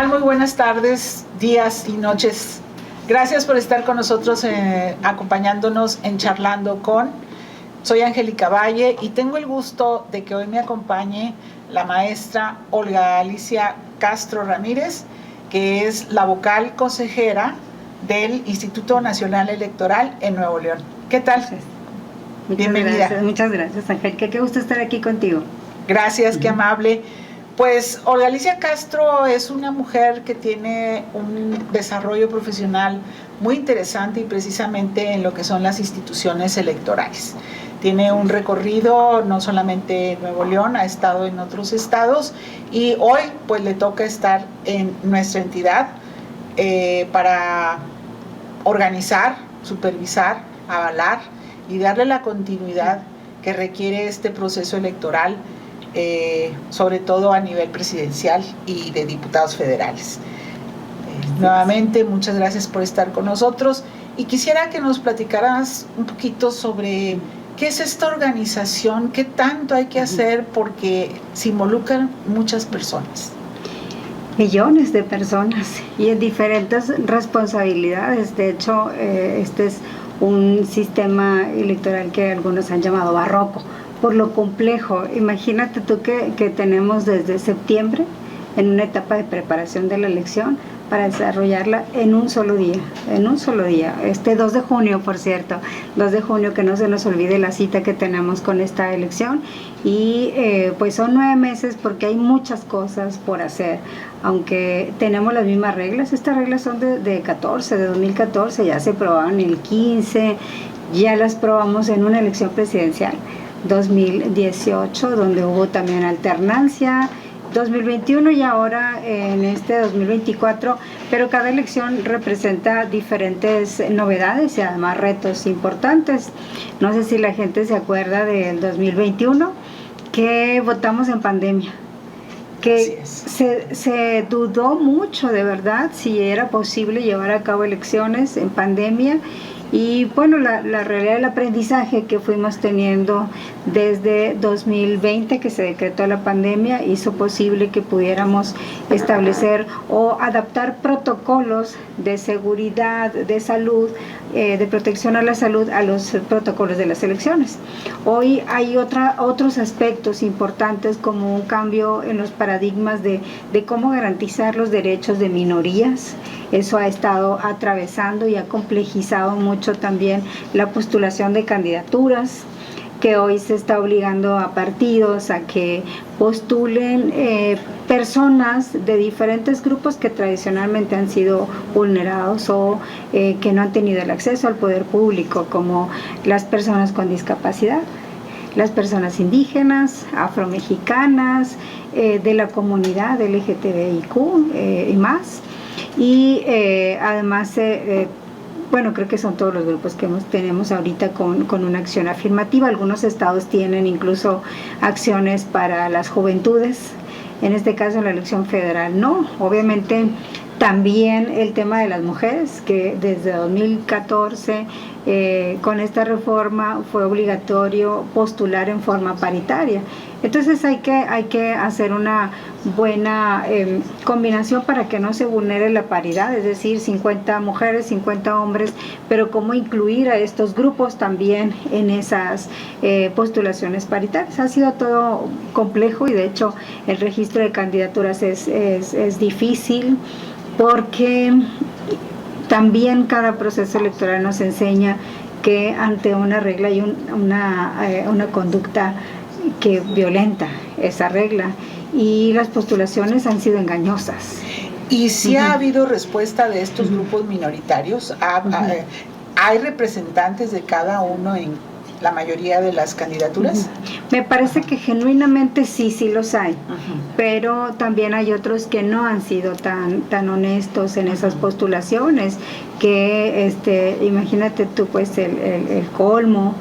tal? Muy buenas tardes, días y noches. Gracias por estar con nosotros, acompañándonos en Charlando con. Soy Angélica Valle y tengo el gusto de que hoy me acompañe la maestra Olga Alicia Castro Ramírez, que es la vocal consejera del Instituto Nacional Electoral en Nuevo León. ¿Qué tal? Bienvenida. Muchas gracias, Angélica. Qué gusto estar aquí contigo. Gracias, qué amable. Pues Olga Alicia Castro es una mujer que tiene un desarrollo profesional muy interesante y precisamente en lo que son las instituciones electorales. Tiene un recorrido no solamente en Nuevo León, ha estado en otros estados y hoy pues le toca estar en nuestra entidad para organizar, supervisar, avalar y darle la continuidad que requiere este proceso electoral, sobre todo a nivel presidencial y de diputados federales. Nuevamente, muchas gracias por estar con nosotros y quisiera que nos platicaras un poquito sobre qué es esta organización, qué tanto hay que hacer porque se involucran muchas personas. Millones de personas y en diferentes responsabilidades. De hecho, este es un sistema electoral que algunos han llamado barroco, por lo complejo. Imagínate tú que tenemos desde septiembre en una etapa de preparación de la elección para desarrollarla en un solo día, este 2 de junio, por cierto, 2 de junio, que no se nos olvide la cita que tenemos con esta elección, y pues son 9 meses porque hay muchas cosas por hacer, aunque tenemos las mismas reglas. Estas reglas son de 2014, ya se probaron en el 15, ya las probamos en una elección presidencial 2018, donde hubo también alternancia, 2021 y ahora en este 2024, pero cada elección representa diferentes novedades y además retos importantes. No sé si la gente se acuerda del 2021, que votamos en pandemia, que se dudó mucho de verdad si era posible llevar a cabo elecciones en pandemia. Y bueno, la realidad del aprendizaje que fuimos teniendo desde 2020, que se decretó la pandemia, hizo posible que pudiéramos establecer o adaptar protocolos de seguridad, de salud, de protección a la salud a los protocolos de las elecciones. Hoy hay otros aspectos importantes, como un cambio en los paradigmas de cómo garantizar los derechos de minorías. Eso ha estado atravesando y ha complejizado mucho también la postulación de candidaturas, que hoy se está obligando a partidos a que postulen personas de diferentes grupos que tradicionalmente han sido vulnerados o que no han tenido el acceso al poder público, como las personas con discapacidad, las personas indígenas, afromexicanas, de la comunidad LGTBIQ y más. Y además, bueno, creo que son todos los grupos que tenemos ahorita con una acción afirmativa. Algunos estados tienen incluso acciones para las juventudes. En este caso, la elección federal no. Obviamente, también el tema de las mujeres, que desde 2014 con esta reforma fue obligatorio postular en forma paritaria. Entonces hay que hacer una buena combinación para que no se vulnere la paridad, es decir, 50 mujeres, 50 hombres, pero cómo incluir a estos grupos también en esas postulaciones paritarias. Ha sido todo complejo y de hecho el registro de candidaturas es difícil, porque también cada proceso electoral nos enseña que ante una regla hay una conducta que violenta esa regla, y las postulaciones han sido engañosas. ¿Y si ha habido respuesta de estos grupos minoritarios? ¿Hay representantes de cada uno en la mayoría de las candidaturas? Me parece que genuinamente sí los hay, pero también hay otros que no han sido tan honestos en esas postulaciones, que imagínate tú, pues el colmo.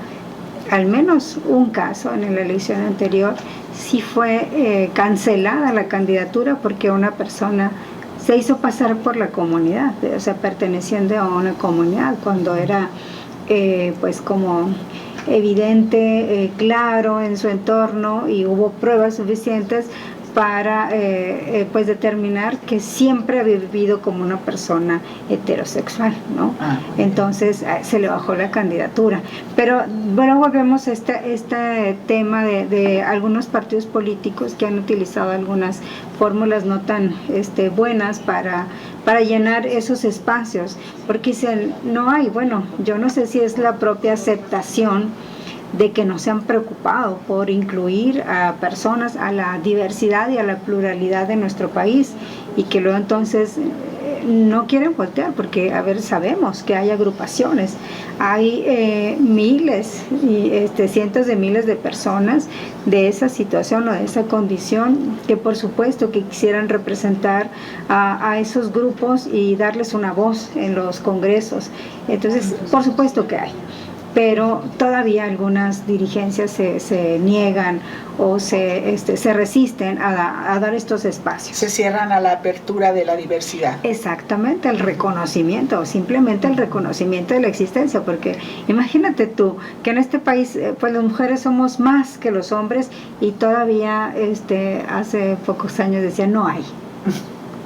Al menos un caso en la elección anterior sí fue cancelada la candidatura porque una persona se hizo pasar por la comunidad, o sea, perteneciente a una comunidad, cuando era pues como evidente, claro en su entorno, y hubo pruebas suficientes para pues determinar que siempre ha vivido como una persona heterosexual, ¿no? Entonces se le bajó la candidatura. Pero bueno, volvemos a este tema de algunos partidos políticos que han utilizado algunas fórmulas no tan buenas para llenar esos espacios, porque dicen, no hay, bueno, yo no sé si es la propia aceptación de que no se han preocupado por incluir a personas, a la diversidad y a la pluralidad de nuestro país, y que luego entonces no quieren voltear, porque, a ver, sabemos que hay agrupaciones, hay miles y cientos de miles de personas de esa situación o de esa condición que por supuesto que quisieran representar a esos grupos y darles una voz en los congresos. Entonces, por supuesto que hay, pero todavía algunas dirigencias se niegan o se resisten a dar estos espacios. Se cierran a la apertura de la diversidad. Exactamente, el reconocimiento, simplemente el reconocimiento de la existencia, porque imagínate tú que en este país pues las mujeres somos más que los hombres, y todavía hace pocos años decían no hay.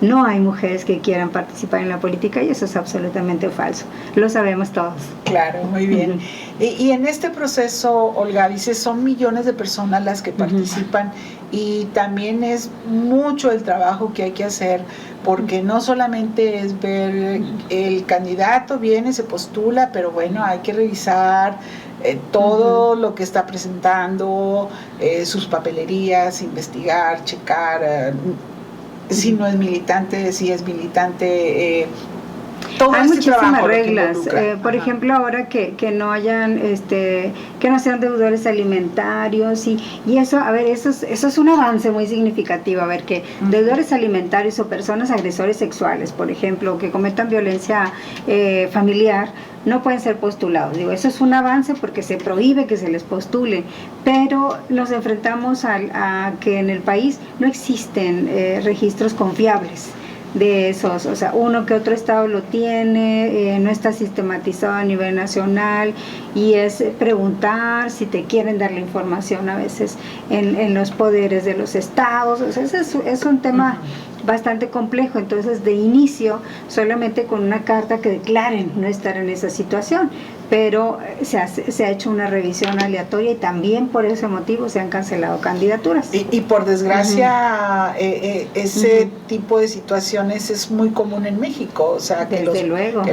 No hay mujeres que quieran participar en la política, y eso es absolutamente falso. Lo sabemos todos. Claro, muy bien. Y en este proceso, Olga, dices, son millones de personas las que participan, y también es mucho el trabajo que hay que hacer, porque no solamente es ver el candidato viene, se postula, pero bueno, hay que revisar todo lo que está presentando, sus papelerías, investigar, checar, si no es militante, si es militante, hay muchísimas reglas, por ejemplo, ahora que no hayan, que no sean deudores alimentarios, y eso, a ver, eso es un avance muy significativo, a ver, que deudores alimentarios o personas agresores sexuales, por ejemplo, que cometan violencia familiar, no pueden ser postulados. Digo, eso es un avance porque se prohíbe que se les postule, pero nos enfrentamos a que en el país no existen registros confiables de esos, o sea, uno que otro estado lo tiene, no está sistematizado a nivel nacional, y es preguntar si te quieren dar la información a veces en los poderes de los estados. O sea, es un tema bastante complejo. Entonces, de inicio, solamente con una carta que declaren no estar en esa situación, pero se ha hecho una revisión aleatoria, y también por ese motivo se han cancelado candidaturas. Y por desgracia, ese tipo de situaciones es muy común en México, o sea, que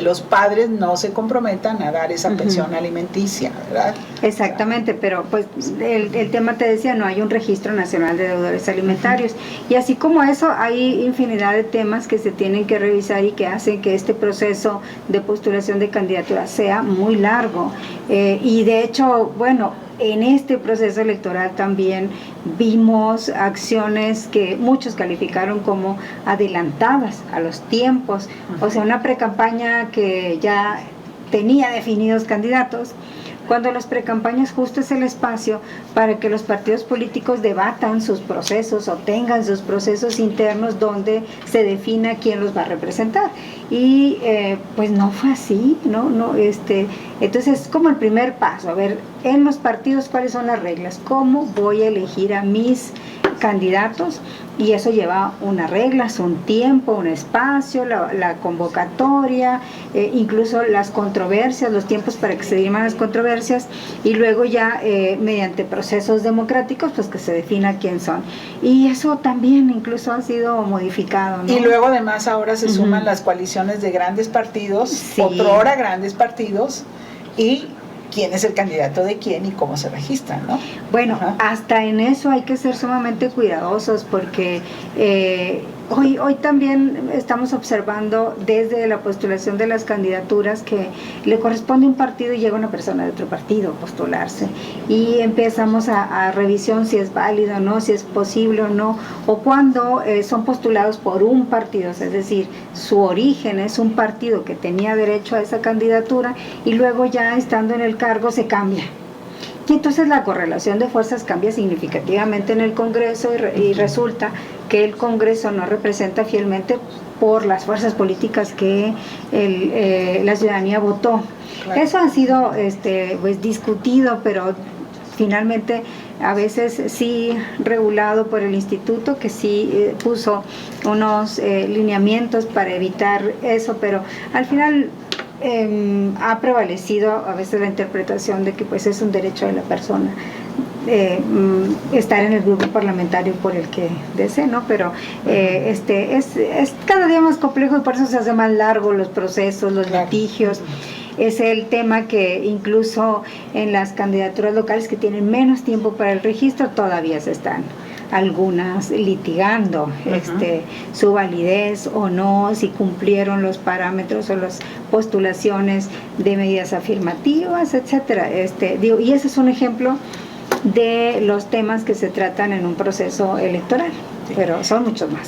los padres no se comprometan a dar esa pensión alimenticia, ¿verdad? Exactamente, pero pues el tema, te decía, no hay un registro nacional de deudores alimentarios, y así como eso hay infinidad de temas que se tienen que revisar y que hacen que este proceso de postulación de candidaturas sea muy largo, y de hecho, bueno, en este proceso electoral también vimos acciones que muchos calificaron como adelantadas a los tiempos, o sea, una precampaña que ya tenía definidos candidatos, cuando las precampañas justo es el espacio para que los partidos políticos debatan sus procesos o tengan sus procesos internos donde se defina quién los va a representar, y pues no fue así, entonces es como el primer paso, a ver, en los partidos cuáles son las reglas, cómo voy a elegir a mis candidatos, y eso lleva unas reglas, un tiempo, un espacio, la convocatoria, incluso las controversias, los tiempos para que se diriman las controversias, y luego ya mediante procesos democráticos pues que se defina quién son, y eso también incluso ha sido modificado, ¿no? Y luego además ahora se suman las coaliciones de grandes partidos, otrora grandes partidos, y quién es el candidato de quién y cómo se registran, ¿no? Bueno, hasta en eso hay que ser sumamente cuidadosos, porque hoy también estamos observando desde la postulación de las candidaturas que le corresponde a un partido y llega una persona de otro partido a postularse, y empezamos a revisión si es válido o no, si es posible o no, o cuando son postulados por un partido, es decir, su origen es un partido que tenía derecho a esa candidatura, y luego ya estando en el cargo se cambia. Y entonces la correlación de fuerzas cambia significativamente en el Congreso, y resulta que el Congreso no representa fielmente por las fuerzas políticas que la ciudadanía votó. Claro. Eso ha sido pues discutido, pero finalmente a veces sí regulado por el instituto, que sí puso unos lineamientos para evitar eso, pero al final ha prevalecido a veces la interpretación de que pues es un derecho de la persona estar en el grupo parlamentario por el que desee, ¿no? Pero es cada día más complejo y por eso se hace más largo los procesos, los litigios. Es el tema que incluso en las candidaturas locales que tienen menos tiempo para el registro todavía se están algunas litigando su validez o no, si cumplieron los parámetros o las postulaciones de medidas afirmativas, etcétera. Y ese es un ejemplo de los temas que se tratan en un proceso electoral, pero son muchos más.